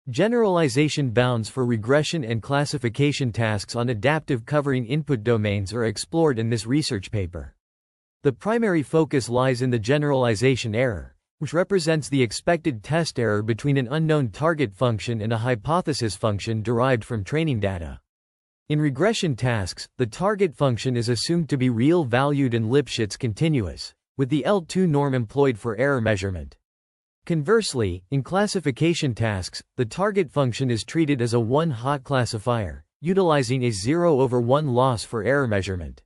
Generalization bounds for regression and classification tasks on adaptive covering input domains are explored in this research paper. The primary focus lies in the generalization error, which represents the expected test error between an unknown target function and a hypothesis function derived from training data. In regression tasks, the target function is assumed to be real-valued and Lipschitz continuous, with the L2 norm employed for error measurement. Conversely, in classification tasks, the target function is treated as a one-hot classifier, utilizing a 0/1 loss for error measurement.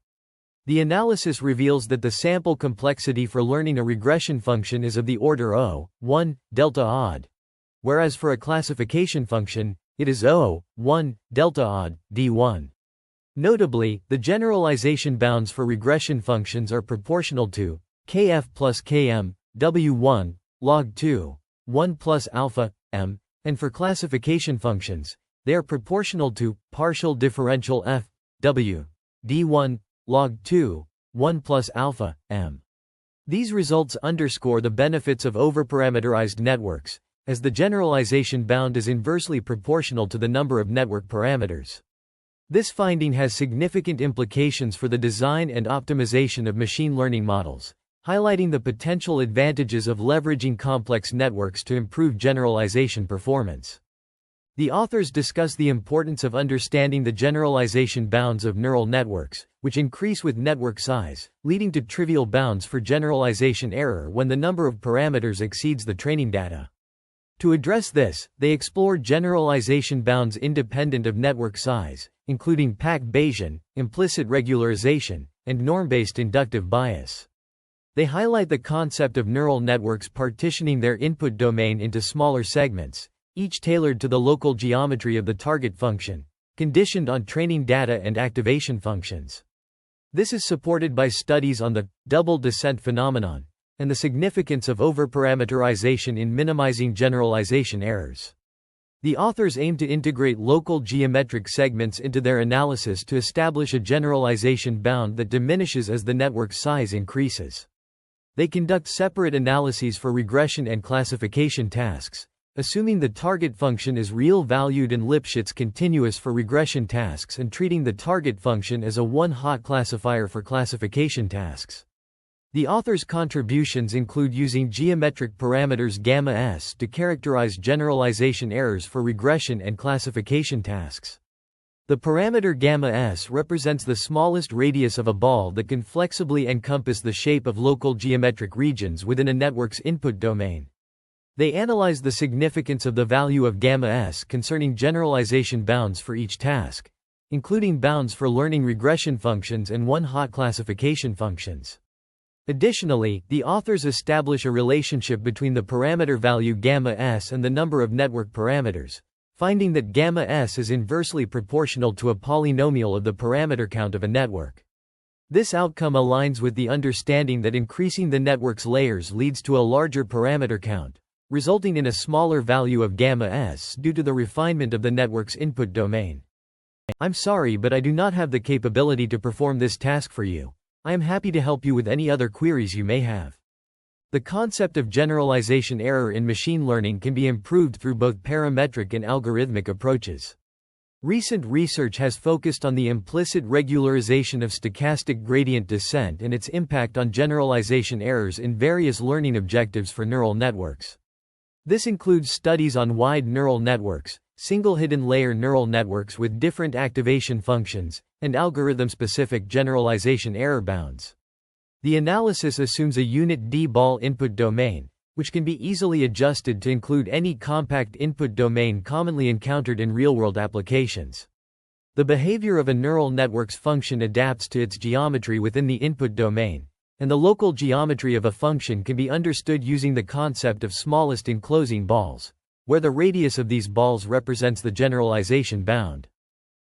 The analysis reveals that the sample complexity for learning a regression function is of the order O(1) delta odd, whereas for a classification function, it is O(1) delta odd D1. Notably, the generalization bounds for regression functions are proportional to kf plus km, W1, log 2, 1 plus alpha, m, and for classification functions, they are proportional to partial differential f, w, d1, log 2, 1 plus alpha, m. These results underscore the benefits of over-parameterized networks, as the generalization bound is inversely proportional to the number of network parameters. This finding has significant implications for the design and optimization of machine learning models, highlighting the potential advantages of leveraging complex networks to improve generalization performance. The authors discuss the importance of understanding the generalization bounds of neural networks, which increase with network size, leading to trivial bounds for generalization error when the number of parameters exceeds the training data. To address this, they explore generalization bounds independent of network size, including Pack-Bayesian, implicit regularization, and norm-based inductive bias. They highlight the concept of neural networks partitioning their input domain into smaller segments, each tailored to the local geometry of the target function, conditioned on training data and activation functions. This is supported by studies on the double descent phenomenon and the significance of over-parameterization in minimizing generalization errors. The authors aim to integrate local geometric segments into their analysis to establish a generalization bound that diminishes as the network's size increases. They conduct separate analyses for regression and classification tasks, assuming the target function is real-valued and Lipschitz continuous for regression tasks and treating the target function as a one-hot classifier for classification tasks. The authors' contributions include using geometric parameters gamma s to characterize generalization errors for regression and classification tasks. The parameter gamma s represents the smallest radius of a ball that can flexibly encompass the shape of local geometric regions within a network's input domain. They analyze the significance of the value of gamma s concerning generalization bounds for each task, including bounds for learning regression functions and one-hot classification functions. Additionally, the authors establish a relationship between the parameter value gamma s and the number of network parameters, finding that gamma s is inversely proportional to a polynomial of the parameter count of a network. This outcome aligns with the understanding that increasing the network's layers leads to a larger parameter count, resulting in a smaller value of gamma s due to the refinement of the network's input domain. I'm sorry, but I do not have the capability to perform this task for you. I am happy to help you with any other queries you may have. The concept of generalization error in machine learning can be improved through both parametric and algorithmic approaches. Recent research has focused on the implicit regularization of stochastic gradient descent and its impact on generalization errors in various learning objectives for neural networks. This includes studies on wide neural networks, single hidden layer neural networks with different activation functions, and algorithm-specific generalization error bounds. The analysis assumes a unit D-ball input domain, which can be easily adjusted to include any compact input domain commonly encountered in real-world applications. The behavior of a neural network's function adapts to its geometry within the input domain, and the local geometry of a function can be understood using the concept of smallest enclosing balls, where the radius of these balls represents the generalization bound.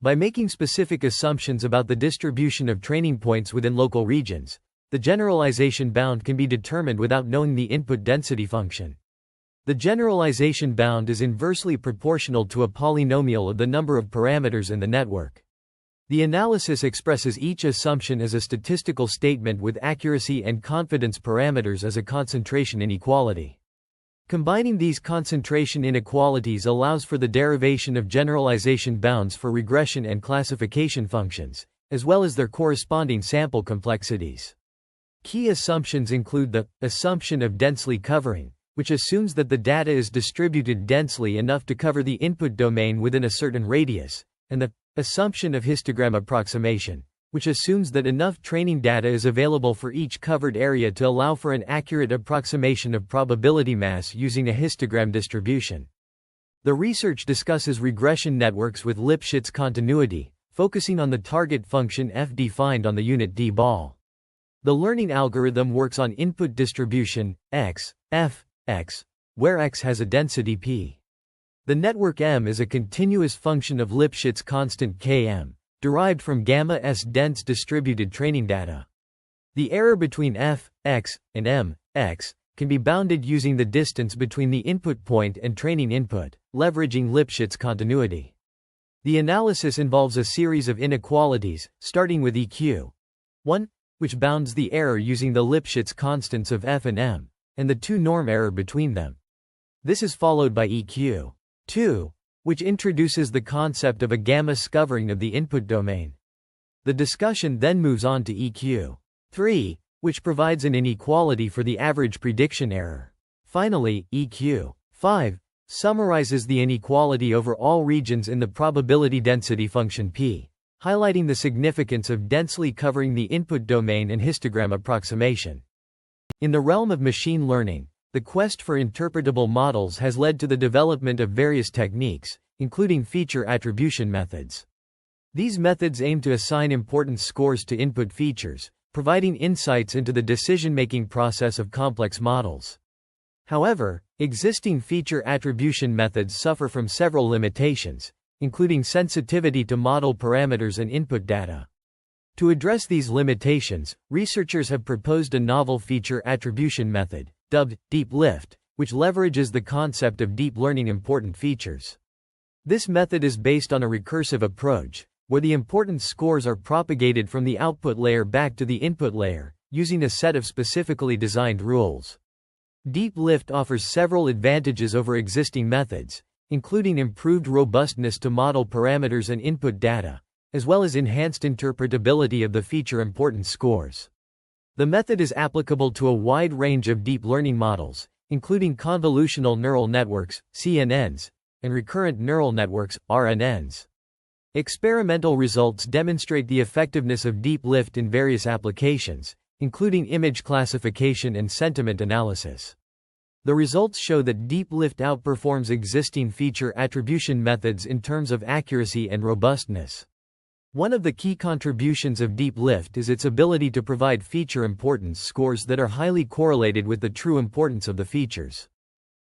By making specific assumptions about the distribution of training points within local regions, the generalization bound can be determined without knowing the input density function. The generalization bound is inversely proportional to a polynomial of the number of parameters in the network. The analysis expresses each assumption as a statistical statement with accuracy and confidence parameters as a concentration inequality. Combining these concentration inequalities allows for the derivation of generalization bounds for regression and classification functions, as well as their corresponding sample complexities. Key assumptions include the assumption of densely covering, which assumes that the data is distributed densely enough to cover the input domain within a certain radius, and the assumption of histogram approximation, which assumes that enough training data is available for each covered area to allow for an accurate approximation of probability mass using a histogram distribution. The research discusses regression networks with Lipschitz continuity, focusing on the target function f defined on the unit d ball. The learning algorithm works on input distribution, x, f, x, where x has a density p. The network M is a continuous function of Lipschitz constant Km, derived from gamma S dense distributed training data. The error between f, x, and m, x, can be bounded using the distance between the input point and training input, leveraging Lipschitz continuity. The analysis involves a series of inequalities, starting with EQ1, which bounds the error using the Lipschitz constants of f and m, and the two-norm error between them. This is followed by EQ2, which introduces the concept of a gamma scattering of the input domain. The discussion then moves on to EQ3, which provides an inequality for the average prediction error. Finally, EQ5 summarizes the inequality over all regions in the probability density function P, highlighting the significance of densely covering the input domain and histogram approximation. In the realm of machine learning, the quest for interpretable models has led to the development of various techniques, including feature attribution methods. These methods aim to assign importance scores to input features, providing insights into the decision-making process of complex models. However, existing feature attribution methods suffer from several limitations, including sensitivity to model parameters and input data. To address these limitations, researchers have proposed a novel feature attribution method, dubbed deep lift, which leverages the concept of deep learning important features. This method is based on a recursive approach, where the importance scores are propagated from the output layer back to the input layer, using a set of specifically designed rules. Deep lift offers several advantages over existing methods, including improved robustness to model parameters and input data, as well as enhanced interpretability of the feature importance scores. The method is applicable to a wide range of deep learning models, including convolutional neural networks, CNNs, and recurrent neural networks, RNNs. Experimental results demonstrate the effectiveness of deep lift in various applications, including image classification and sentiment analysis. The results show that deep lift outperforms existing feature attribution methods in terms of accuracy and robustness. One of the key contributions of deep lift is its ability to provide feature importance scores that are highly correlated with the true importance of the features.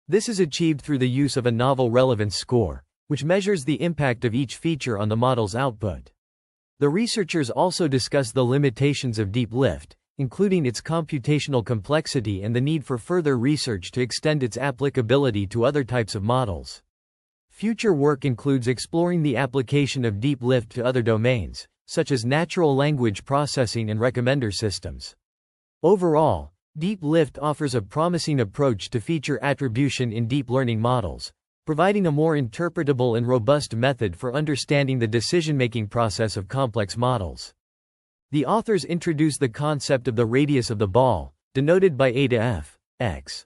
This is achieved through the use of a novel relevance score, which measures the impact of each feature on the model's output. The researchers also discuss the limitations of deep lift, including its computational complexity and the need for further research to extend its applicability to other types of models. Future work includes exploring the application of deep lift to other domains, such as natural language processing and recommender systems. Overall, deep lift offers a promising approach to feature attribution in deep learning models, providing a more interpretable and robust method for understanding the decision-making process of complex models. The authors introduce the concept of the radius of the ball, denoted by a to f, x,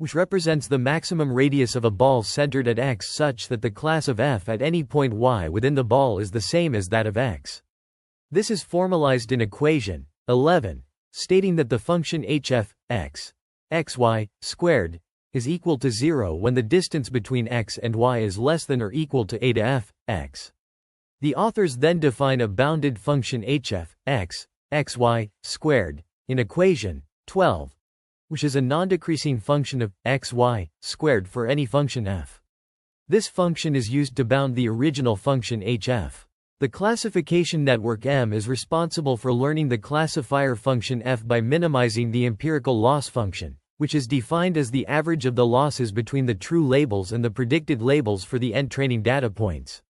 which represents the maximum radius of a ball centered at x such that the class of f at any point y within the ball is the same as that of x. This is formalized in equation 11, stating that the function hf, x, xy, squared, is equal to 0 when the distance between x and y is less than or equal to a to f, x. The authors then define a bounded function hf, x, xy, squared, in equation 12, which is a non-decreasing function of xy squared for any function f. This function is used to bound the original function hf. The classification network M is responsible for learning the classifier function f by minimizing the empirical loss function, which is defined as the average of the losses between the true labels and the predicted labels for the end training data points.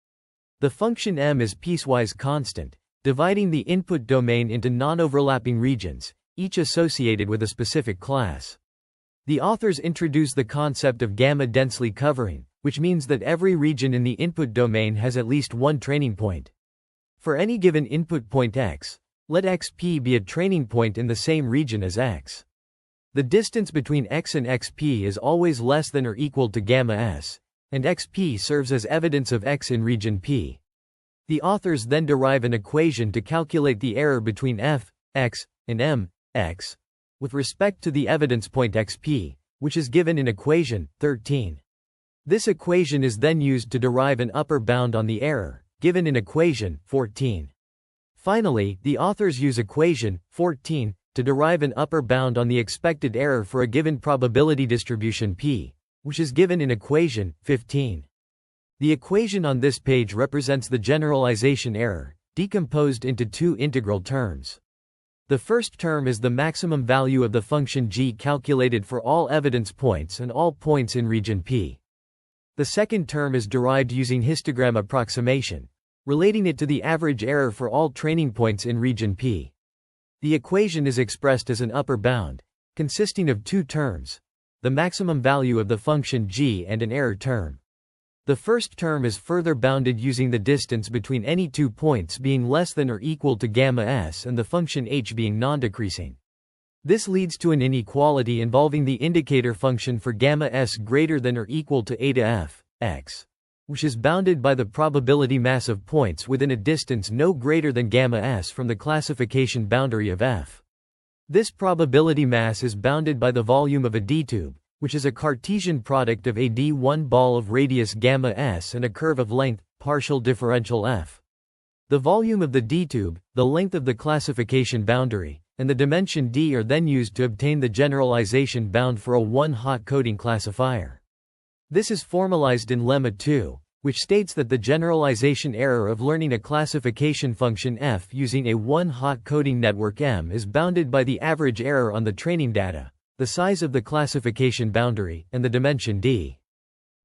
The function M is piecewise constant, dividing the input domain into non-overlapping regions, each associated with a specific class. The authors introduce the concept of gamma densely covering, which means that every region in the input domain has at least one training point. For any given input point x, let xp be a training point in the same region as x. The distance between x and xp is always less than or equal to gamma s, and xp serves as evidence of x in region p. The authors then derive an equation to calculate the error between f, x, and m, x, with respect to the evidence point xp, which is given in equation 13. This equation is then used to derive an upper bound on the error, given in equation 14. Finally, the authors use equation 14 to derive an upper bound on the expected error for a given probability distribution p, which is given in equation 15. The equation on this page represents the generalization error, decomposed into two integral terms. The first term is the maximum value of the function g calculated for all evidence points and all points in region p. The second term is derived using histogram approximation, relating it to the average error for all training points in region p. The equation is expressed as an upper bound, consisting of two terms, the maximum value of the function g and an error term. The first term is further bounded using the distance between any 2 points being less than or equal to gamma s and the function h being non-decreasing. This leads to an inequality involving the indicator function for gamma s greater than or equal to eta f, x, which is bounded by the probability mass of points within a distance no greater than gamma s from the classification boundary of f. This probability mass is bounded by the volume of a d-tube, which is a Cartesian product of a d1 ball of radius gamma s and a curve of length, partial differential f. The volume of the d-tube, the length of the classification boundary, and the dimension d are then used to obtain the generalization bound for a one-hot coding classifier. This is formalized in lemma 2, which states that the generalization error of learning a classification function f using a one-hot coding network M is bounded by the average error on the training data, the size of the classification boundary, and the dimension d.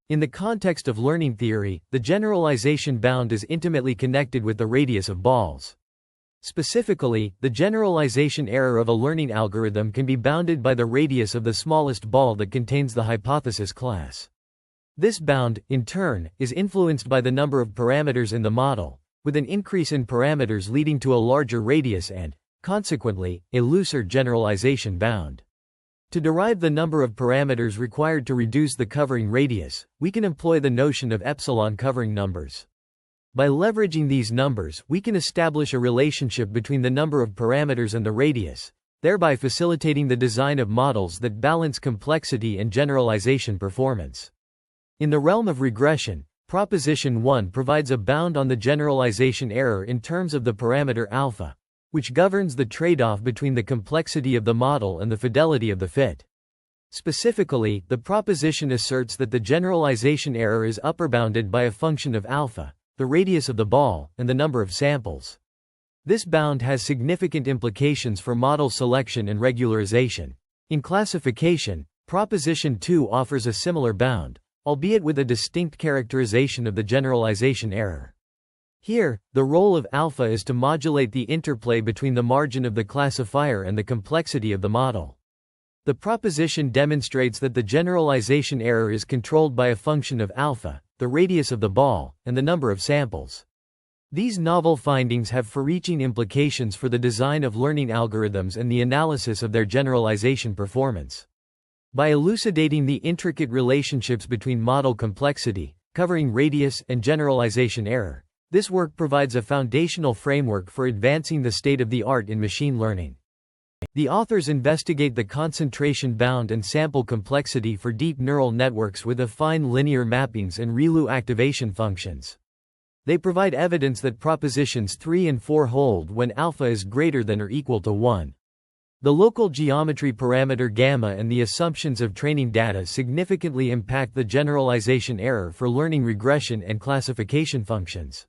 In the context of learning theory, the generalization bound is intimately connected with the radius of balls. Specifically, the generalization error of a learning algorithm can be bounded by the radius of the smallest ball that contains the hypothesis class. This bound, in turn, is influenced by the number of parameters in the model, with an increase in parameters leading to a larger radius and, consequently, a looser generalization bound. To derive the number of parameters required to reduce the covering radius, we can employ the notion of epsilon covering numbers. By leveraging these numbers, we can establish a relationship between the number of parameters and the radius, thereby facilitating the design of models that balance complexity and generalization performance. In the realm of regression, Proposition 1 provides a bound on the generalization error in terms of the parameter alpha, which governs the trade-off between the complexity of the model and the fidelity of the fit. Specifically, the proposition asserts that the generalization error is upper-bounded by a function of alpha, the radius of the ball, and the number of samples. This bound has significant implications for model selection and regularization. In classification, Proposition 2 offers a similar bound, albeit with a distinct characterization of the generalization error. Here, the role of alpha is to modulate the interplay between the margin of the classifier and the complexity of the model. The proposition demonstrates that the generalization error is controlled by a function of alpha, the radius of the ball, and the number of samples. These novel findings have far-reaching implications for the design of learning algorithms and the analysis of their generalization performance. By elucidating the intricate relationships between model complexity, covering radius, and generalization error, this work provides a foundational framework for advancing the state-of-the-art in machine learning. The authors investigate the concentration bound and sample complexity for deep neural networks with affine linear mappings and ReLU activation functions. They provide evidence that propositions 3 and 4 hold when alpha is greater than or equal to 1. The local geometry parameter gamma and the assumptions of training data significantly impact the generalization error for learning regression and classification functions.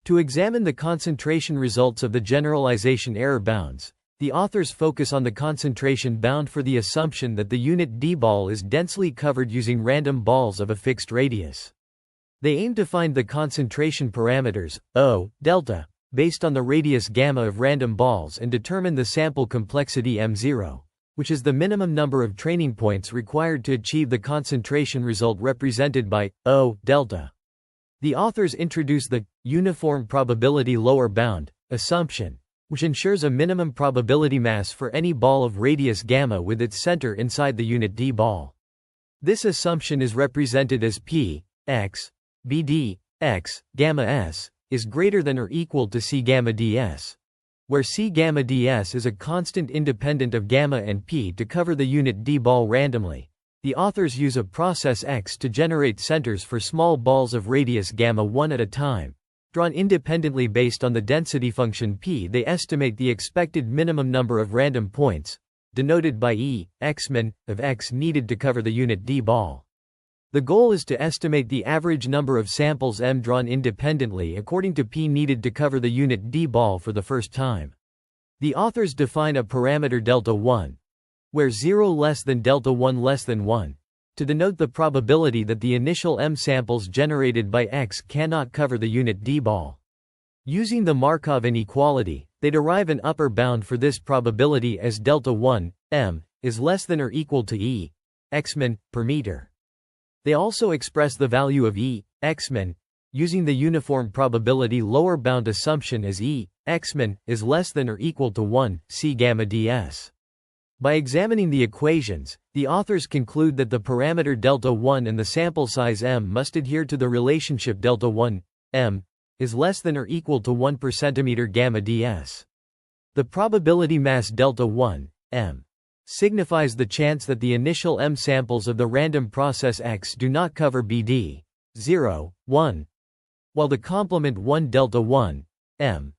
To examine the concentration results of the generalization error bounds, the authors focus on the concentration bound for the assumption that the unit d-ball is densely covered using random balls of a fixed radius. They aim to find the concentration parameters, O, delta, based on the radius gamma of random balls and determine the sample complexity m0, which is the minimum number of training points required to achieve the concentration result represented by O delta. The authors introduce the uniform probability lower bound assumption, which ensures a minimum probability mass for any ball of radius gamma with its center inside the unit d ball. This assumption is represented as p x bd x gamma s is greater than or equal to c gamma ds, where c gamma ds is a constant independent of gamma and p to cover the unit d ball randomly. The authors use a process X to generate centers for small balls of radius gamma one at a time, drawn independently based on the density function p. They estimate the expected minimum number of random points, denoted by E, xmin, of x needed to cover the unit d ball. The goal is to estimate the average number of samples m drawn independently according to p needed to cover the unit d ball for the first time. The authors define a parameter delta 1, where 0 less than delta 1 less than 1, to denote the probability that the initial m samples generated by x cannot cover the unit d ball. Using the Markov inequality, they derive an upper bound for this probability as delta 1, m, is less than or equal to E, xmin, per meter. They also express the value of E, xmin, using the uniform probability lower bound assumption as E, xmin, is less than or equal to 1, c gamma ds. By examining the equations, the authors conclude that the parameter delta 1 and the sample size m must adhere to the relationship delta 1, m, is less than or equal to 1 per centimeter gamma ds. The probability mass delta 1, m, signifies the chance that the initial m samples of the random process X do not cover BD 0, 1, while the complement 1 delta 1, m,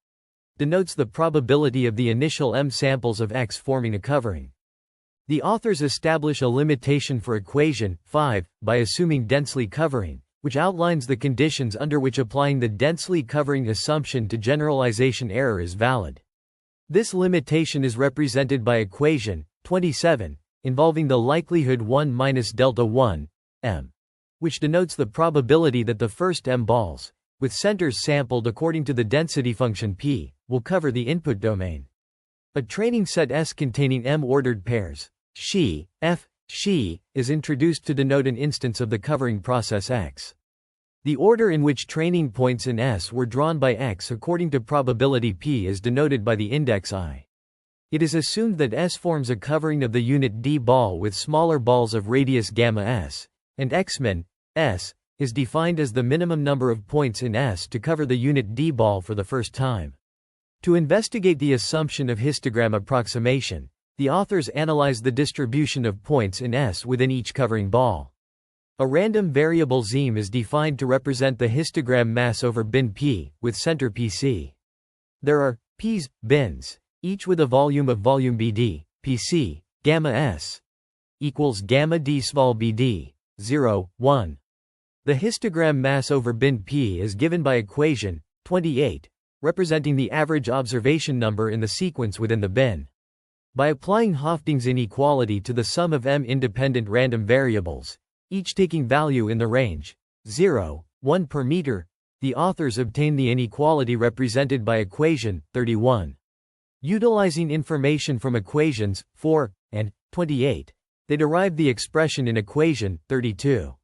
denotes the probability of the initial m samples of X forming a covering. The authors establish a limitation for equation 5 by assuming densely covering, which outlines the conditions under which applying the densely covering assumption to generalization error is valid. This limitation is represented by equation 27, involving the likelihood 1 minus delta 1, m, which denotes the probability that the first m balls, with centers sampled according to the density function p, will cover the input domain. A training set S containing m-ordered pairs, xi, f, xi, is introduced to denote an instance of the covering process X. The order in which training points in S were drawn by X according to probability p is denoted by the index I. It is assumed that S forms a covering of the unit d ball with smaller balls of radius gamma s, and xmin, s, is defined as the minimum number of points in S to cover the unit d ball for the first time. To investigate the assumption of histogram approximation, the authors analyze the distribution of points in S within each covering ball. A random variable zm is defined to represent the histogram mass over bin P, with center Pc. There are P's, bins, each with a volume of volume Bd, Pc, gamma s, equals gamma d small bd, 0, 1. The histogram mass over bin P is given by equation 28, representing the average observation number in the sequence within the bin. By applying Hwang's inequality to the sum of m independent random variables, each taking value in the range 0, 1 per meter, the authors obtain the inequality represented by equation 31. Utilizing information from equations 4 and 28, they derive the expression in equation 32.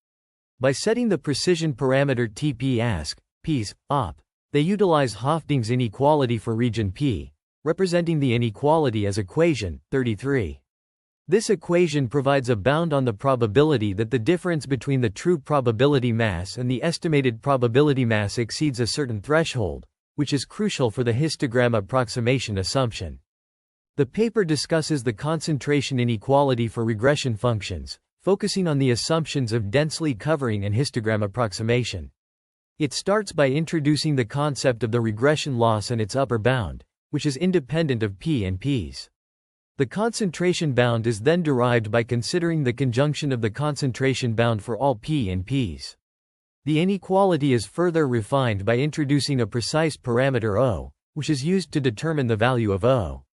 By setting the precision parameter Tp ask, P's, op, they utilize Hwang's inequality for region P, representing the inequality as equation 33. This equation provides a bound on the probability that the difference between the true probability mass and the estimated probability mass exceeds a certain threshold, which is crucial for the histogram approximation assumption. The paper discusses the concentration inequality for regression functions, focusing on the assumptions of densely covering and histogram approximation. It starts by introducing the concept of the regression loss and its upper bound, which is independent of p and p's. The concentration bound is then derived by considering the conjunction of the concentration bound for all p and p's. The inequality is further refined by introducing a precise parameter O, which is used to determine the value of O.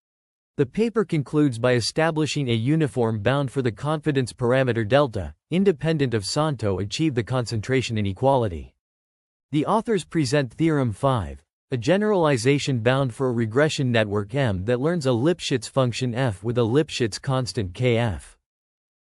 The paper concludes by establishing a uniform bound for the confidence parameter delta, independent of Santo achieve the concentration inequality. The authors present Theorem 5, a generalization bound for a regression network M that learns a Lipschitz function f with a Lipschitz constant kf.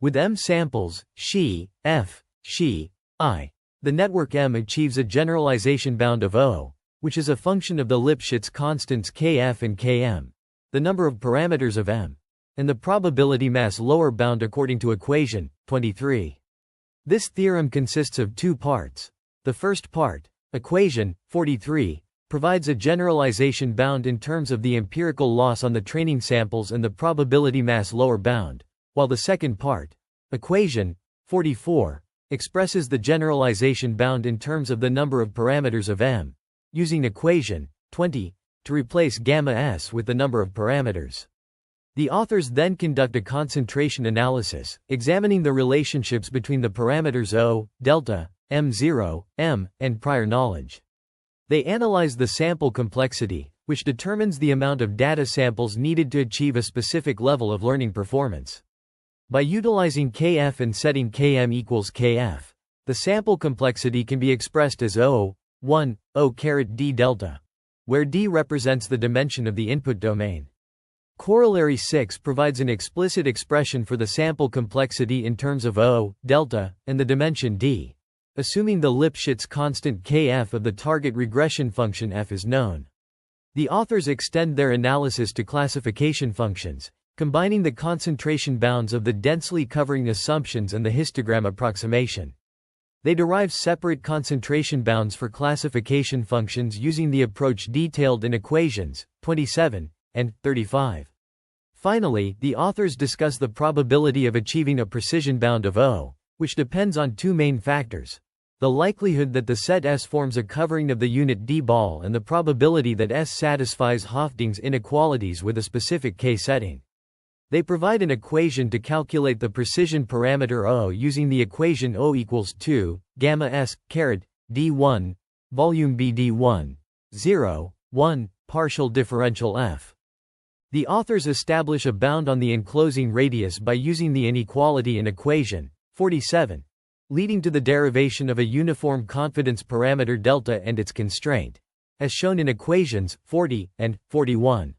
With M samples, xi, f, xi, I, the network M achieves a generalization bound of O, which is a function of the Lipschitz constants kf and km, the number of parameters of M, and the probability mass lower bound according to equation 23. This theorem consists of two parts. The first part, equation 43, provides a generalization bound in terms of the empirical loss on the training samples and the probability mass lower bound, while the second part, equation 44, expresses the generalization bound in terms of the number of parameters of M, using equation 20 to replace gamma s with the number of parameters. The authors then conduct a concentration analysis, examining the relationships between the parameters O, delta, M0, M, and prior knowledge. They analyze the sample complexity, which determines the amount of data samples needed to achieve a specific level of learning performance. By utilizing kf and setting km equals kf, the sample complexity can be expressed as O, 1, O caret d delta, where d represents the dimension of the input domain. Corollary 6 provides an explicit expression for the sample complexity in terms of O, delta, and the dimension d, assuming the Lipschitz constant kf of the target regression function f is known. The authors extend their analysis to classification functions, combining the concentration bounds of the densely covering assumptions and the histogram approximation. They derive separate concentration bounds for classification functions using the approach detailed in equations 27 and 35. Finally, the authors discuss the probability of achieving a precision bound of O, which depends on two main factors: the likelihood that the set S forms a covering of the unit D ball and the probability that S satisfies Hwang's inequalities with a specific K setting. They provide an equation to calculate the precision parameter O using the equation O equals 2, gamma S, caret, D1, volume B D1, 0, 1, partial differential F. The authors establish a bound on the enclosing radius by using the inequality in equation 47, leading to the derivation of a uniform confidence parameter delta and its constraint, as shown in equations 40 and 41.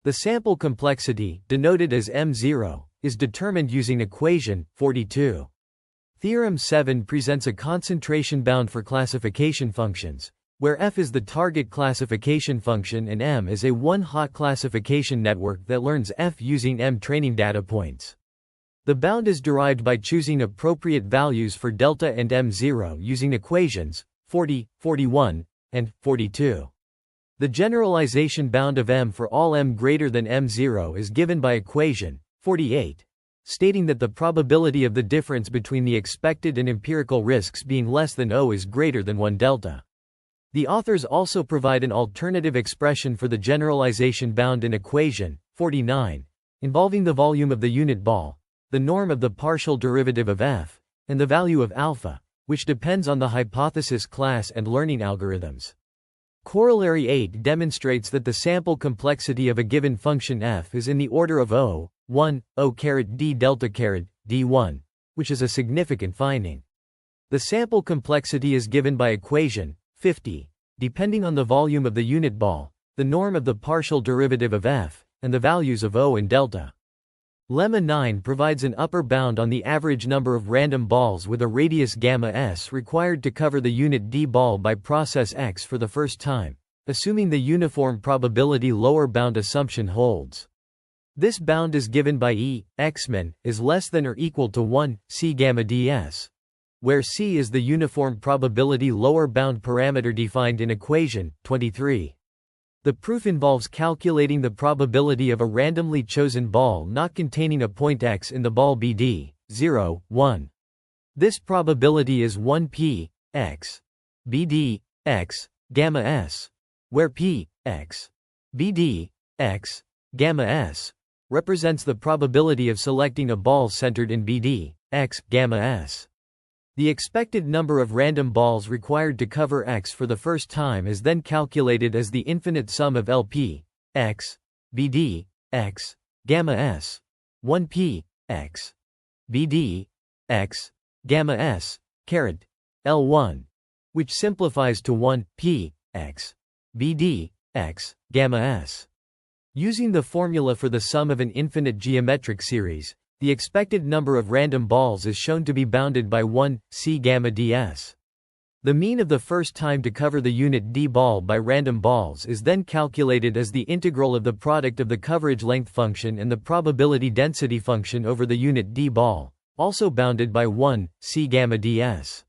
The sample complexity, denoted as M0, is determined using equation 42. Theorem 7 presents a concentration bound for classification functions, where f is the target classification function and M is a one-hot classification network that learns f using M training data points. The bound is derived by choosing appropriate values for delta and M0 using equations 40, 41, and 42. The generalization bound of M for all M greater than M0 is given by equation 48, stating that the probability of the difference between the expected and empirical risks being less than O is greater than 1 delta. The authors also provide an alternative expression for the generalization bound in equation 49, involving the volume of the unit ball, the norm of the partial derivative of f, and the value of alpha, which depends on the hypothesis class and learning algorithms. Corollary 8 demonstrates that the sample complexity of a given function f is in the order of O, 1, O caret d delta caret, d1, which is a significant finding. The sample complexity is given by equation 50, depending on the volume of the unit ball, the norm of the partial derivative of f, and the values of O and delta. Lemma 9 provides an upper bound on the average number of random balls with a radius gamma s required to cover the unit D ball by process X for the first time, assuming the uniform probability lower bound assumption holds. This bound is given by E, Xmin, is less than or equal to 1, C gamma ds, where C is the uniform probability lower bound parameter defined in equation 23. The proof involves calculating the probability of a randomly chosen ball not containing a point X in the ball BD, 0, 1. This probability is 1 P, X, BD, X, gamma S, where P, X, BD, X, gamma S, represents the probability of selecting a ball centered in BD, X, gamma S. The expected number of random balls required to cover X for the first time is then calculated as the infinite sum of LP, X, BD, X, gamma S, 1P, X, BD, X, gamma S, caret, L1, which simplifies to 1, P, X, BD, X, gamma S. Using the formula for the sum of an infinite geometric series, the expected number of random balls is shown to be bounded by 1, C gamma ds. The mean of the first time to cover the unit d ball by random balls is then calculated as the integral of the product of the coverage length function and the probability density function over the unit d ball, also bounded by 1, C gamma ds.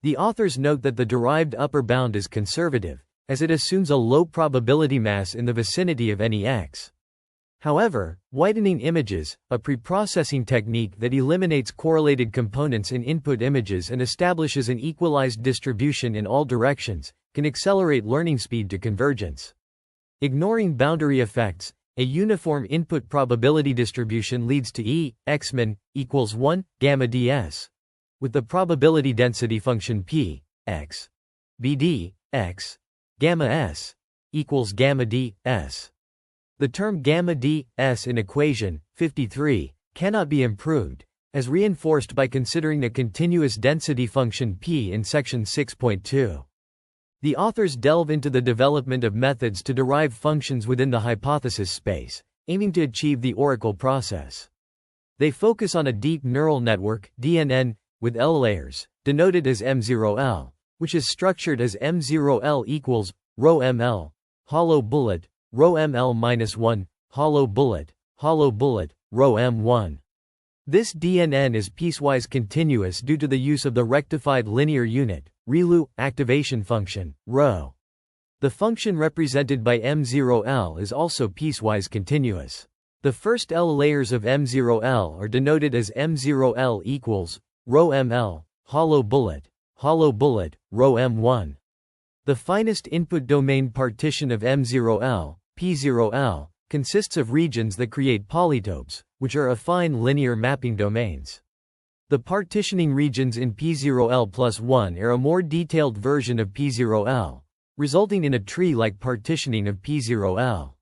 The authors note that the derived upper bound is conservative, as it assumes a low probability mass in the vicinity of any x. However, whitening images, a preprocessing technique that eliminates correlated components in input images and establishes an equalized distribution in all directions, can accelerate learning speed to convergence. Ignoring boundary effects, a uniform input probability distribution leads to E, xmin, equals 1, gamma ds, with the probability density function p, x, bd, x, gamma s, equals gamma d, s. The term gamma d, s in equation 53 cannot be improved, as reinforced by considering a continuous density function p in section 6.2. The authors delve into the development of methods to derive functions within the hypothesis space, aiming to achieve the oracle process. They focus on a deep neural network, DNN, with L layers, denoted as M0L, which is structured as M0L equals rho ML, hollow bullet, rho ML-1, hollow bullet, rho M1. This DNN is piecewise continuous due to the use of the rectified linear unit, ReLU, activation function, rho. The function represented by M0L is also piecewise continuous. The first L layers of M0L are denoted as M0L equals rho ML, hollow bullet, rho M1. The finest input domain partition of M0L, P0L, consists of regions that create polytopes, which are affine linear mapping domains. The partitioning regions in P0L+1 are a more detailed version of P0L, resulting in a tree-like partitioning of P0L.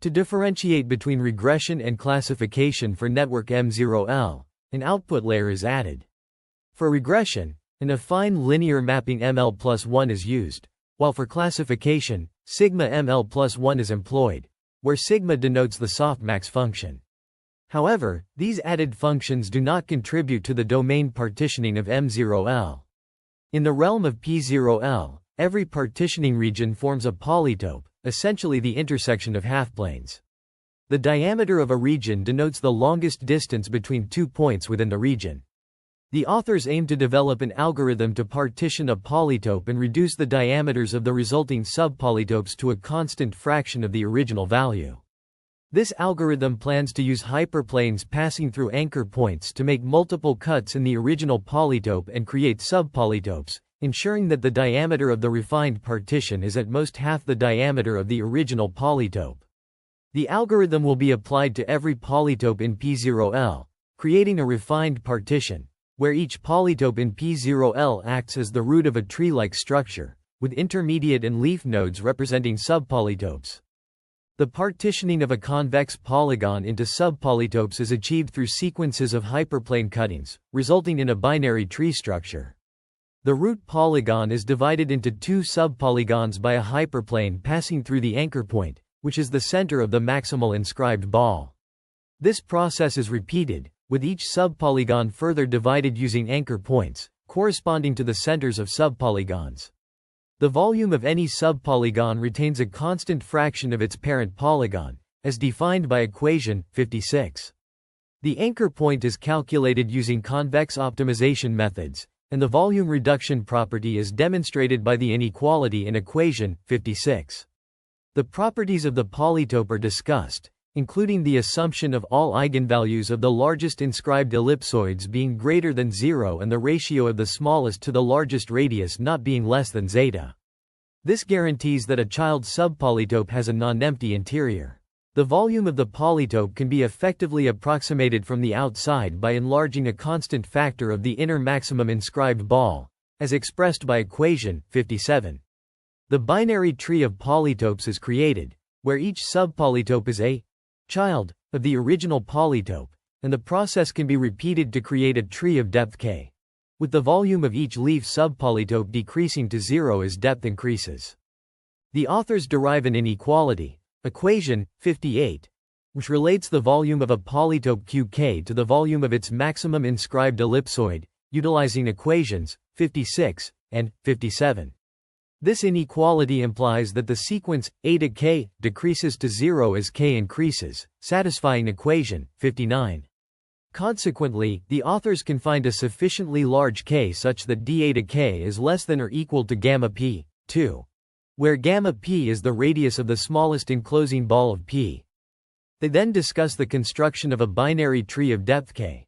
To differentiate between regression and classification for network M0L, an output layer is added. For regression, an affine linear mapping ML+1 is used, while for classification, sigma ML+1 is employed, where sigma denotes the softmax function. However, these added functions do not contribute to the domain partitioning of M0L. In the realm of P0L, every partitioning region forms a polytope, essentially the intersection of halfplanes. The diameter of a region denotes the longest distance between 2 points within the region. The authors aim to develop an algorithm to partition a polytope and reduce the diameters of the resulting subpolytopes to a constant fraction of the original value. This algorithm plans to use hyperplanes passing through anchor points to make multiple cuts in the original polytope and create subpolytopes, ensuring that the diameter of the refined partition is at most half the diameter of the original polytope. The algorithm will be applied to every polytope in P0L, creating a refined partition, where each polytope in P0L acts as the root of a tree-like structure, with intermediate and leaf nodes representing subpolytopes. The partitioning of a convex polygon into subpolytopes is achieved through sequences of hyperplane cuttings, resulting in a binary tree structure. The root polygon is divided into 2 subpolygons by a hyperplane passing through the anchor point, which is the center of the maximal inscribed ball. This process is repeated, with each subpolygon further divided using anchor points, corresponding to the centers of subpolygons. The volume of any subpolygon retains a constant fraction of its parent polygon, as defined by equation 56. The anchor point is calculated using convex optimization methods, and the volume reduction property is demonstrated by the inequality in equation 56. The properties of the polytope are discussed, including the assumption of all eigenvalues of the largest inscribed ellipsoids being greater than 0 and the ratio of the smallest to the largest radius not being less than zeta. This guarantees that a child subpolytope has a non-empty interior. The volume of the polytope can be effectively approximated from the outside by enlarging a constant factor of the inner maximum inscribed ball, as expressed by equation 57. The binary tree of polytopes is created, where each subpolytope is a child of the original polytope, and the process can be repeated to create a tree of depth k, with the volume of each leaf subpolytope decreasing to 0 as depth increases. The authors derive an inequality equation, 58, which relates the volume of a polytope Qk to the volume of its maximum inscribed ellipsoid, utilizing equations 56 and 57. This inequality implies that the sequence a to k decreases to 0 as k increases, satisfying equation 59. Consequently, the authors can find a sufficiently large k such that dA to k is less than or equal to gamma p, 2, where gamma p is the radius of the smallest enclosing ball of P. They then discuss the construction of a binary tree of depth k,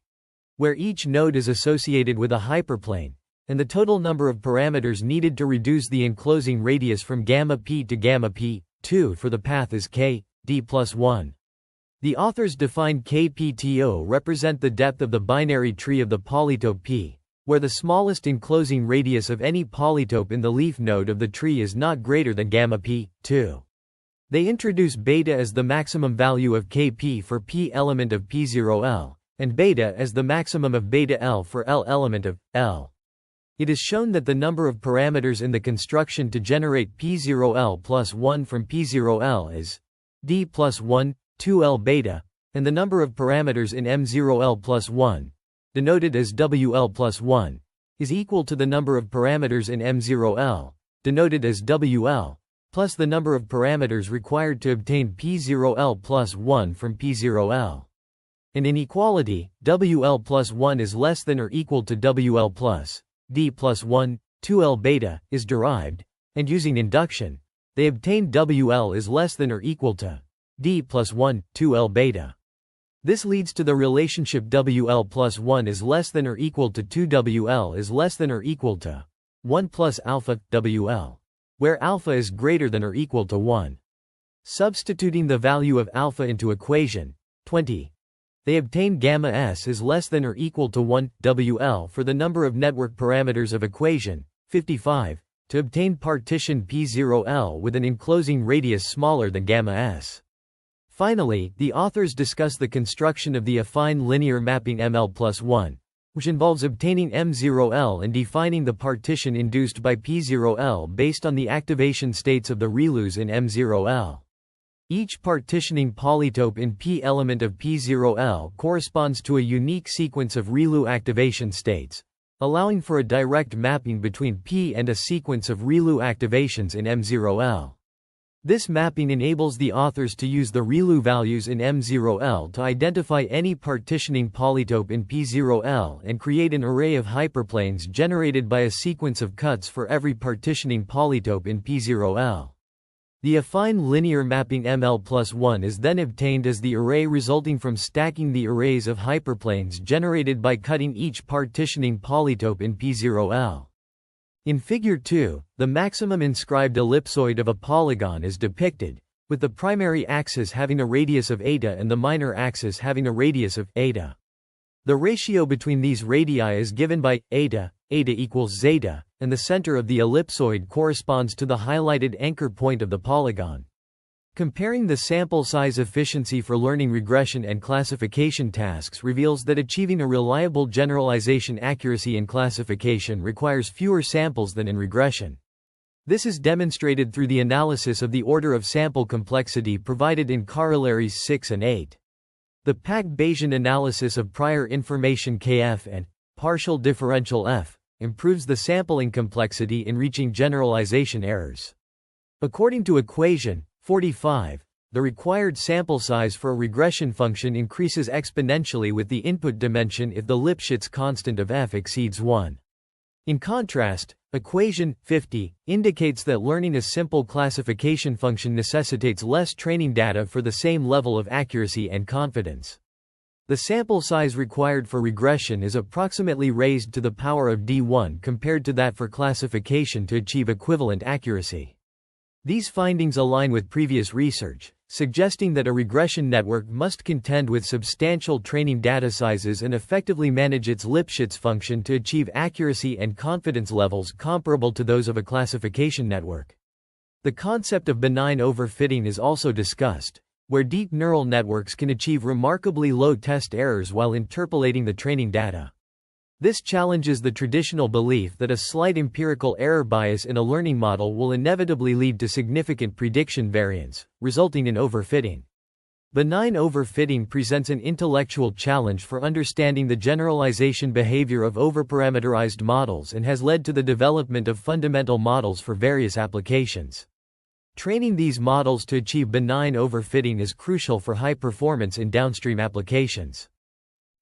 where each node is associated with a hyperplane, and the total number of parameters needed to reduce the enclosing radius from gamma p to gamma p, 2 for the path is k, d plus 1. The authors define kpto represent the depth of the binary tree of the polytope P, where the smallest enclosing radius of any polytope in the leaf node of the tree is not greater than gamma p, 2. They introduce beta as the maximum value of kp for p element of P0L, and beta as the maximum of beta L for L element of L. It is shown that the number of parameters in the construction to generate P0L plus 1 from P0L is d plus 1, 2L beta, and the number of parameters in M0L plus 1, denoted as WL plus 1, is equal to the number of parameters in M0L, denoted as WL, plus the number of parameters required to obtain P0L plus 1 from P0L. An inequality, WL plus 1 is less than or equal to WL plus D plus 1, 2L beta, is derived, and using induction, they obtain WL is less than or equal to D plus 1, 2L beta. This leads to the relationship WL plus 1 is less than or equal to 2WL is less than or equal to 1 plus alpha, WL, where alpha is greater than or equal to 1. Substituting the value of alpha into equation 20, they obtain gamma s is less than or equal to 1 WL for the number of network parameters of equation 55 to obtain partition P0L with an enclosing radius smaller than gamma s. Finally, the authors discuss the construction of the affine linear mapping ML plus 1, which involves obtaining M0L and defining the partition induced by P0L based on the activation states of the ReLUs in M0L. Each partitioning polytope in P element of P0L corresponds to a unique sequence of ReLU activation states, allowing for a direct mapping between P and a sequence of ReLU activations in M0L. This mapping enables the authors to use the ReLU values in M0L to identify any partitioning polytope in P0L and create an array of hyperplanes generated by a sequence of cuts for every partitioning polytope in P0L. The affine linear mapping ML plus 1 is then obtained as the array resulting from stacking the arrays of hyperplanes generated by cutting each partitioning polytope in P0L. In Figure 2, the maximum inscribed ellipsoid of a polygon is depicted, with the primary axis having a radius of eta and the minor axis having a radius of eta. The ratio between these radii is given by eta equals zeta, and the center of the ellipsoid corresponds to the highlighted anchor point of the polygon. Comparing the sample size efficiency for learning regression and classification tasks reveals that achieving a reliable generalization accuracy in classification requires fewer samples than in regression. This is demonstrated through the analysis of the order of sample complexity provided in corollaries 6 and 8. The Pack-Bayesian analysis of prior information Kf and partial differential f improves the sampling complexity in reaching generalization errors. According to equation 45, the required sample size for a regression function increases exponentially with the input dimension if the Lipschitz constant of f exceeds 1. In contrast, equation 50 indicates that learning a simple classification function necessitates less training data for the same level of accuracy and confidence. The sample size required for regression is approximately raised to the power of d1 compared to that for classification to achieve equivalent accuracy. These findings align with previous research, suggesting that a regression network must contend with substantial training data sizes and effectively manage its Lipschitz function to achieve accuracy and confidence levels comparable to those of a classification network. The concept of benign overfitting is also discussed, where deep neural networks can achieve remarkably low test errors while interpolating the training data. This challenges the traditional belief that a slight empirical error bias in a learning model will inevitably lead to significant prediction variance, resulting in overfitting. Benign overfitting presents an intellectual challenge for understanding the generalization behavior of over-parameterized models and has led to the development of fundamental models for various applications. Training these models to achieve benign overfitting is crucial for high performance in downstream applications.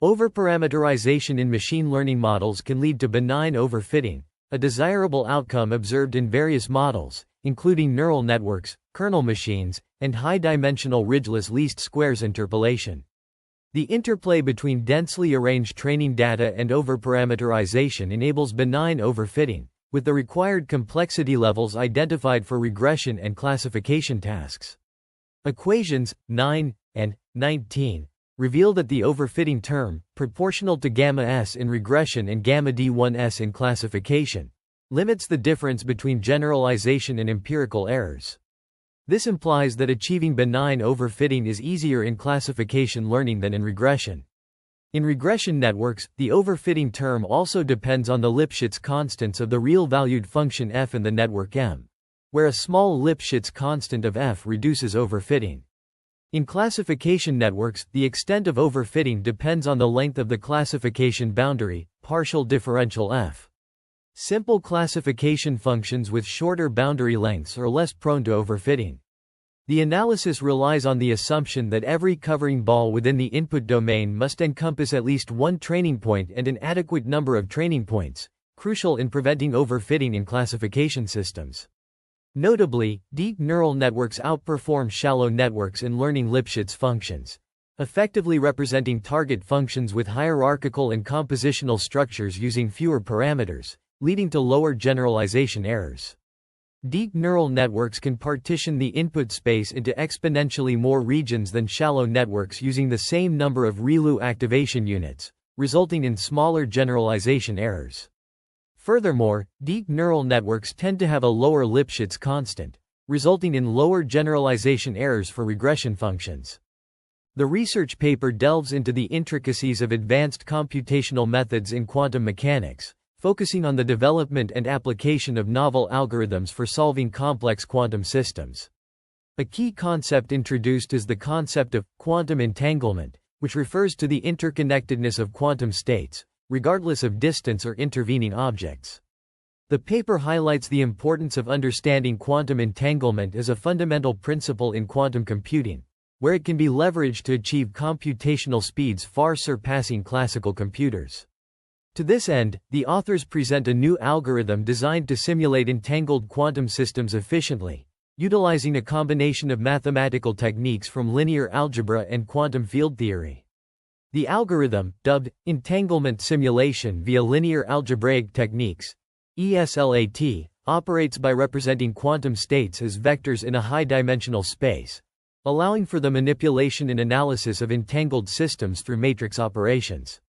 Over-parameterization in machine learning models can lead to benign overfitting, a desirable outcome observed in various models, including neural networks, kernel machines, and high-dimensional ridgeless least squares interpolation. The interplay between densely arranged training data and over-parameterization enables benign overfitting, with the required complexity levels identified for regression and classification tasks. Equations 9 and 19 reveal that the overfitting term, proportional to gamma s in regression and gamma d1s in classification, limits the difference between generalization and empirical errors. This implies that achieving benign overfitting is easier in classification learning than in regression. In regression networks, the overfitting term also depends on the Lipschitz constants of the real-valued function f in the network M, where a small Lipschitz constant of f reduces overfitting. In classification networks, the extent of overfitting depends on the length of the classification boundary, partial differential f. Simple classification functions with shorter boundary lengths are less prone to overfitting. The analysis relies on the assumption that every covering ball within the input domain must encompass at least one training point and an adequate number of training points, crucial in preventing overfitting in classification systems. Notably, deep neural networks outperform shallow networks in learning Lipschitz functions, effectively representing target functions with hierarchical and compositional structures using fewer parameters, leading to lower generalization errors. Deep neural networks can partition the input space into exponentially more regions than shallow networks using the same number of ReLU activation units, resulting in smaller generalization errors. Furthermore, deep neural networks tend to have a lower Lipschitz constant, resulting in lower generalization errors for regression functions. The research paper delves into the intricacies of advanced computational methods in quantum mechanics, focusing on the development and application of novel algorithms for solving complex quantum systems. A key concept introduced is the concept of quantum entanglement, which refers to the interconnectedness of quantum states, regardless of distance or intervening objects. The paper highlights the importance of understanding quantum entanglement as a fundamental principle in quantum computing, where it can be leveraged to achieve computational speeds far surpassing classical computers. To this end, the authors present a new algorithm designed to simulate entangled quantum systems efficiently, utilizing a combination of mathematical techniques from linear algebra and quantum field theory. The algorithm, dubbed entanglement simulation via linear algebraic techniques, ESLAT, operates by representing quantum states as vectors in a high-dimensional space, allowing for the manipulation and analysis of entangled systems through matrix operations.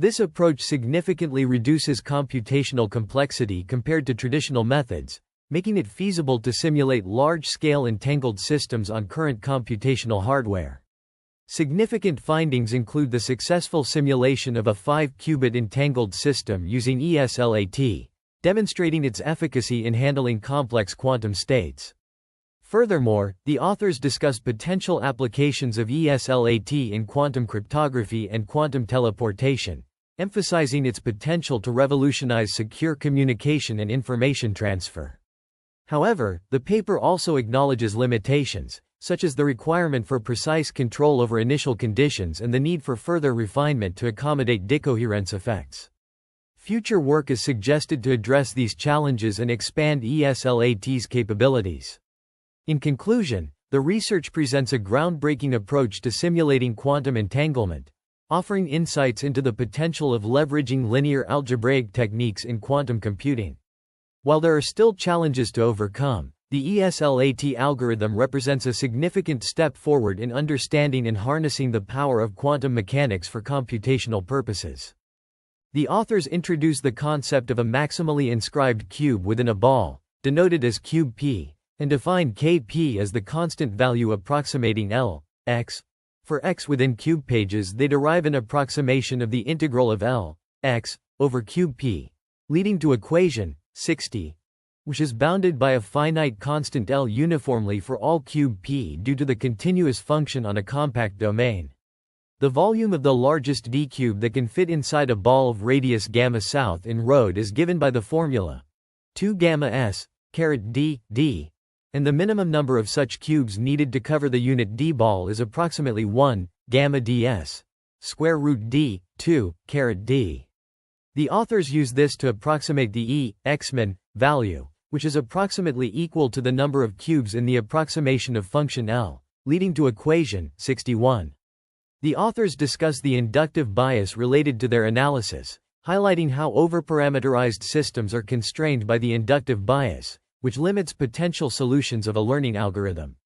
This approach significantly reduces computational complexity compared to traditional methods, making it feasible to simulate large-scale entangled systems on current computational hardware. Significant findings include the successful simulation of a 5-qubit entangled system using ESLAT, demonstrating its efficacy in handling complex quantum states. Furthermore, the authors discuss potential applications of ESLAT in quantum cryptography and quantum teleportation, emphasizing its potential to revolutionize secure communication and information transfer. However, the paper also acknowledges limitations, such as the requirement for precise control over initial conditions and the need for further refinement to accommodate decoherence effects. Future work is suggested to address these challenges and expand ESLAT's capabilities. In conclusion, the research presents a groundbreaking approach to simulating quantum entanglement, offering insights into the potential of leveraging linear algebraic techniques in quantum computing. While there are still challenges to overcome, the ESLAT algorithm represents a significant step forward in understanding and harnessing the power of quantum mechanics for computational purposes. The authors introduce the concept of a maximally inscribed cube within a ball, denoted as cube p, and define Kp as the constant value approximating L, x. For x within cube pages, they derive an approximation of the integral of L, x, over cube p, leading to equation 60, which is bounded by a finite constant L uniformly for all cube p due to the continuous function on a compact domain. The volume of the largest D cube that can fit inside a ball of radius gamma south in Rho is given by the formula 2 gamma s caret d d, and the minimum number of such cubes needed to cover the unit D ball is approximately 1 gamma ds square root d 2 caret d. The authors use this to approximate the E x-min value, which is approximately equal to the number of cubes in the approximation of function L, leading to equation 61. The authors discuss the inductive bias related to their analysis, highlighting how over-parameterized systems are constrained by the inductive bias, which limits potential solutions of a learning algorithm.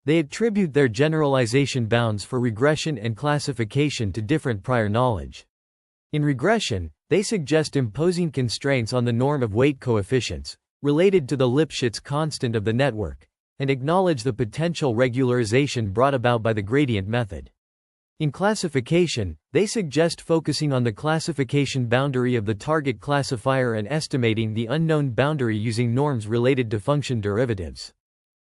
They attribute their generalization bounds for regression and classification to different prior knowledge. In regression, they suggest imposing constraints on the norm of weight coefficients, related to the Lipschitz constant of the network, and acknowledge the potential regularization brought about by the gradient method. In classification, they suggest focusing on the classification boundary of the target classifier and estimating the unknown boundary using norms related to function derivatives.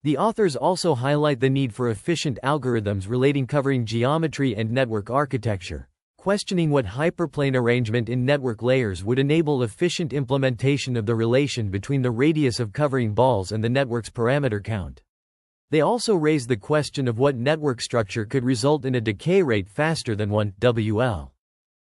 The authors also highlight the need for efficient algorithms relating covering geometry and network architecture, questioning what hyperplane arrangement in network layers would enable efficient implementation of the relation between the radius of covering balls and the network's parameter count. They also raise the question of what network structure could result in a decay rate faster than 1 WL.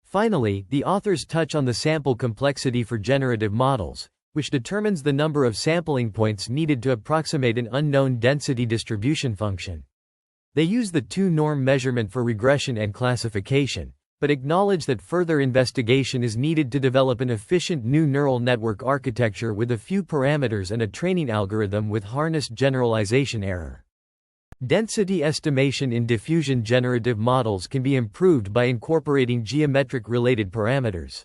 Finally, the authors touch on the sample complexity for generative models, which determines the number of sampling points needed to approximate an unknown density distribution function. They use the two-norm measurement for regression and classification, but acknowledge that further investigation is needed to develop an efficient new neural network architecture with a few parameters and a training algorithm with harnessed generalization error. Density estimation in diffusion generative models can be improved by incorporating geometric-related parameters.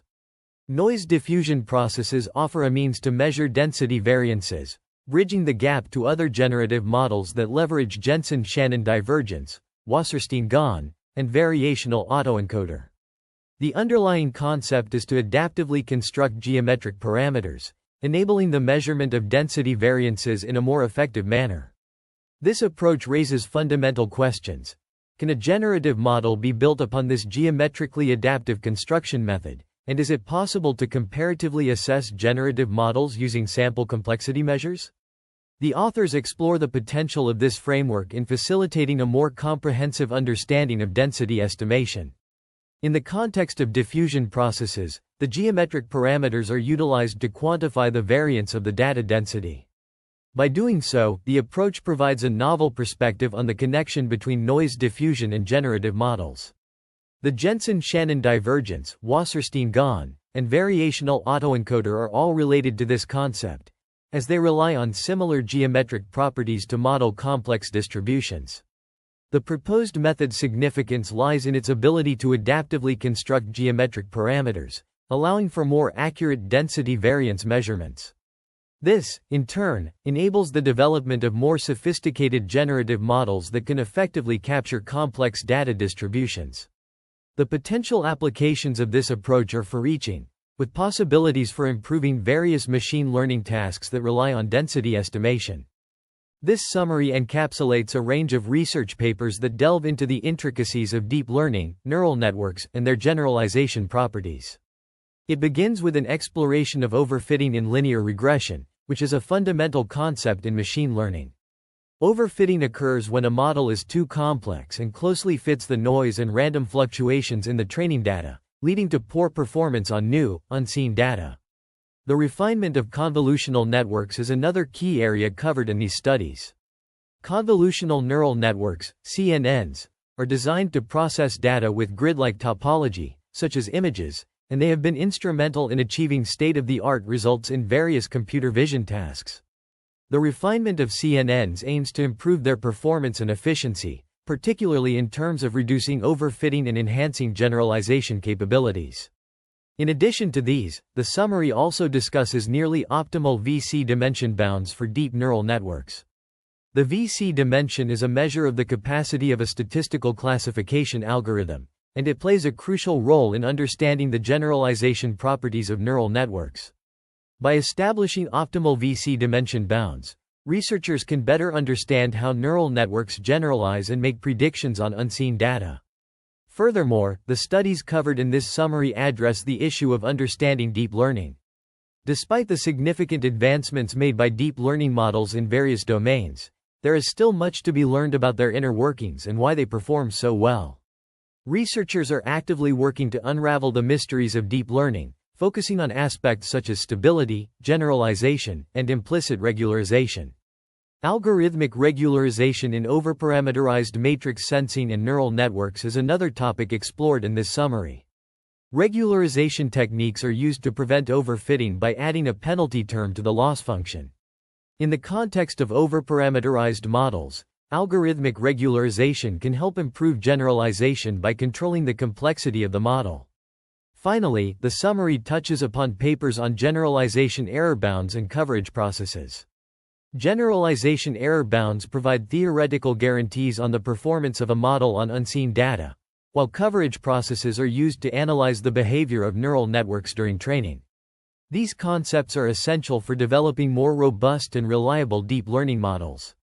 Noise diffusion processes offer a means to measure density variances, bridging the gap to other generative models that leverage Jensen-Shannon divergence, Wasserstein-Ghon, and variational autoencoder. The underlying concept is to adaptively construct geometric parameters, enabling the measurement of density variances in a more effective manner. This approach raises fundamental questions. Can a generative model be built upon this geometrically adaptive construction method, and is it possible to comparatively assess generative models using sample complexity measures? The authors explore the potential of this framework in facilitating a more comprehensive understanding of density estimation. In the context of diffusion processes, the geometric parameters are utilized to quantify the variance of the data density. By doing so, the approach provides a novel perspective on the connection between noise diffusion and generative models. The Jensen-Shannon divergence, Wasserstein-Ghon, and variational autoencoder are all related to this concept, as they rely on similar geometric properties to model complex distributions. The proposed method's significance lies in its ability to adaptively construct geometric parameters, allowing for more accurate density variance measurements. This, in turn, enables the development of more sophisticated generative models that can effectively capture complex data distributions. The potential applications of this approach are far-reaching, with possibilities for improving various machine learning tasks that rely on density estimation. This summary encapsulates a range of research papers that delve into the intricacies of deep learning, neural networks, and their generalization properties. It begins with an exploration of overfitting in linear regression, which is a fundamental concept in machine learning. Overfitting occurs when a model is too complex and closely fits the noise and random fluctuations in the training data, leading to poor performance on new, unseen data. The refinement of convolutional networks is another key area covered in these studies. Convolutional neural networks, CNNs, are designed to process data with grid-like topology, such as images, and they have been instrumental in achieving state-of-the-art results in various computer vision tasks. The refinement of CNNs aims to improve their performance and efficiency, particularly in terms of reducing overfitting and enhancing generalization capabilities. In addition to these, the summary also discusses nearly optimal VC dimension bounds for deep neural networks. The VC dimension is a measure of the capacity of a statistical classification algorithm, and it plays a crucial role in understanding the generalization properties of neural networks. By establishing optimal VC dimension bounds, researchers can better understand how neural networks generalize and make predictions on unseen data. Furthermore, the studies covered in this summary address the issue of understanding deep learning. Despite the significant advancements made by deep learning models in various domains, there is still much to be learned about their inner workings and why they perform so well. Researchers are actively working to unravel the mysteries of deep learning, focusing on aspects such as stability, generalization, and implicit regularization. Algorithmic regularization in over-parameterized matrix sensing and neural networks is another topic explored in this summary. Regularization techniques are used to prevent overfitting by adding a penalty term to the loss function. In the context of over-parameterized models, algorithmic regularization can help improve generalization by controlling the complexity of the model. Finally, the summary touches upon papers on generalization error bounds and coverage processes. Generalization error bounds provide theoretical guarantees on the performance of a model on unseen data, while coverage processes are used to analyze the behavior of neural networks during training. These concepts are essential for developing more robust and reliable deep learning models.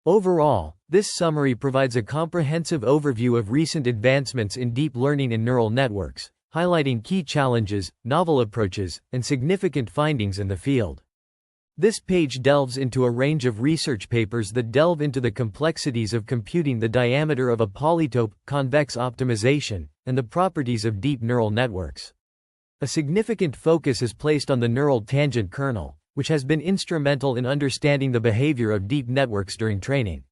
Overall, this summary provides a comprehensive overview of recent advancements in deep learning and neural networks, highlighting key challenges, novel approaches, and significant findings in the field. This page delves into a range of research papers that delve into the complexities of computing the diameter of a polytope, convex optimization, and the properties of deep neural networks. A significant focus is placed on the neural tangent kernel, which has been instrumental in understanding the behavior of deep networks during training.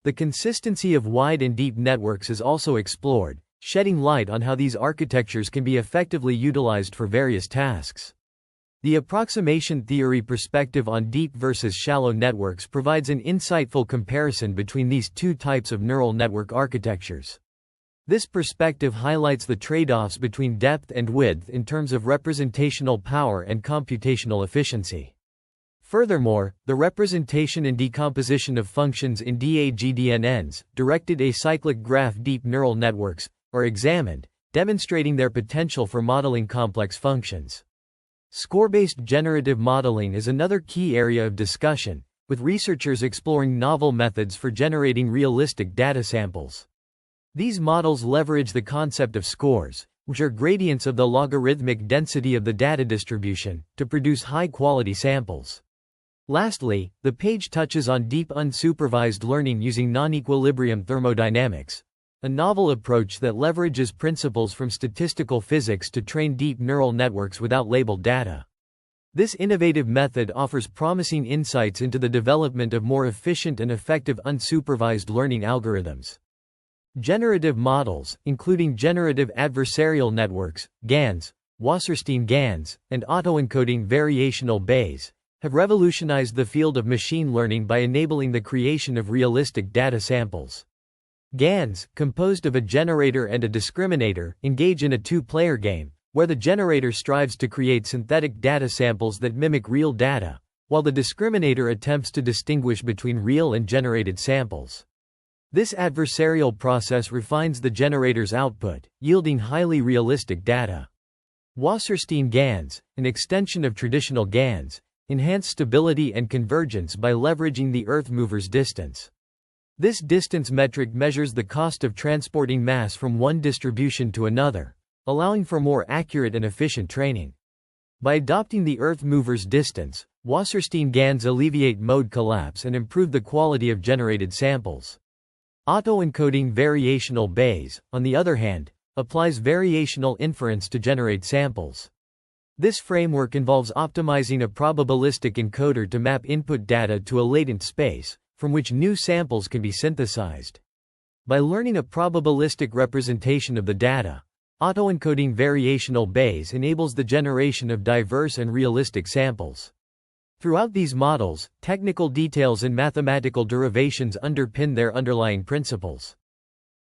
The consistency of wide and deep networks is also explored, shedding light on how these architectures can be effectively utilized for various tasks. The approximation theory perspective on deep versus shallow networks provides an insightful comparison between these two types of neural network architectures. This perspective highlights the trade-offs between depth and width in terms of representational power and computational efficiency. Furthermore, the representation and decomposition of functions in DAGDNNs, directed acyclic graph deep neural networks, are examined, demonstrating their potential for modeling complex functions. Score-based generative modeling is another key area of discussion, with researchers exploring novel methods for generating realistic data samples. These models leverage the concept of scores, which are gradients of the logarithmic density of the data distribution, to produce high-quality samples. Lastly, the page touches on deep unsupervised learning using non-equilibrium thermodynamics, a novel approach that leverages principles from statistical physics to train deep neural networks without labeled data. This innovative method offers promising insights into the development of more efficient and effective unsupervised learning algorithms. Generative models, including generative adversarial networks, GANs, Wasserstein GANs, and autoencoding variational Bayes, have revolutionized the field of machine learning by enabling the creation of realistic data samples. GANs, composed of a generator and a discriminator, engage in a two-player game, where the generator strives to create synthetic data samples that mimic real data, while the discriminator attempts to distinguish between real and generated samples. This adversarial process refines the generator's output, yielding highly realistic data. Wasserstein GANs, an extension of traditional GANs, enhance stability and convergence by leveraging the Earth mover's distance. This distance metric measures the cost of transporting mass from one distribution to another, allowing for more accurate and efficient training. By adopting the Earth mover's distance, Wasserstein GANs alleviate mode collapse and improve the quality of generated samples. Autoencoding variational Bayes, on the other hand, applies variational inference to generate samples. This framework involves optimizing a probabilistic encoder to map input data to a latent space, from which new samples can be synthesized. By learning a probabilistic representation of the data, autoencoding variational Bayes enables the generation of diverse and realistic samples. Throughout these models, technical details and mathematical derivations underpin their underlying principles.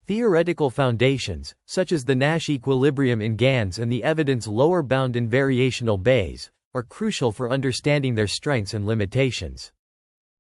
Theoretical foundations, such as the Nash equilibrium in GANs and the evidence lower bound in variational Bayes, are crucial for understanding their strengths and limitations.